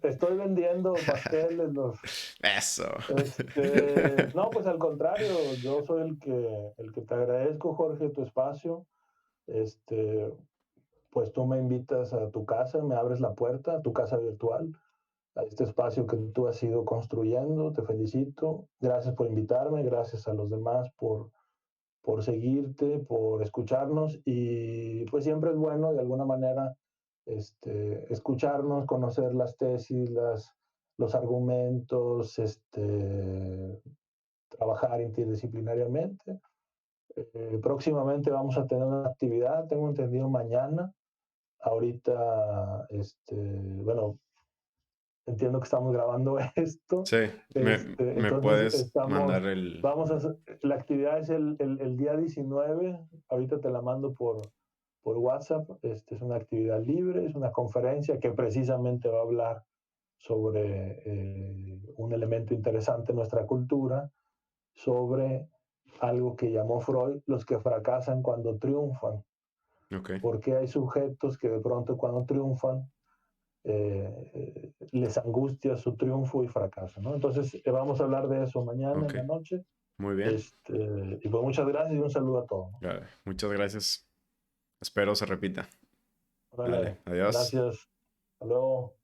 Estoy vendiendo pasteles, Eso. no, pues al contrario, yo soy el que te agradezco, Jorge, tu espacio. Este, pues tú me invitas a tu casa, me abres la puerta, a tu casa virtual, a este espacio que tú has ido construyendo. Te felicito. Gracias por invitarme, gracias a los demás por seguirte, por escucharnos y pues siempre es bueno de alguna manera escucharnos, conocer las tesis, los argumentos, trabajar interdisciplinariamente. Próximamente vamos a tener una actividad, tengo entendido mañana. Ahorita, bueno, entiendo que estamos grabando esto. Sí, me Entonces puedes mandar vamos a hacer, la actividad es el día 19. Ahorita te la mando por WhatsApp. Es una actividad libre, es una conferencia que precisamente va a hablar sobre un elemento interesante en nuestra cultura, sobre algo que llamó Freud, los que fracasan cuando triunfan. Ok, Porque hay sujetos que de pronto cuando triunfan les angustia su triunfo y fracaso, ¿no? Entonces, vamos a hablar de eso mañana ok, en la noche. muy bien. Y pues muchas gracias y un saludo a todos. Muchas gracias. Espero se repita. Órale, Vale, adiós. gracias. Hasta luego.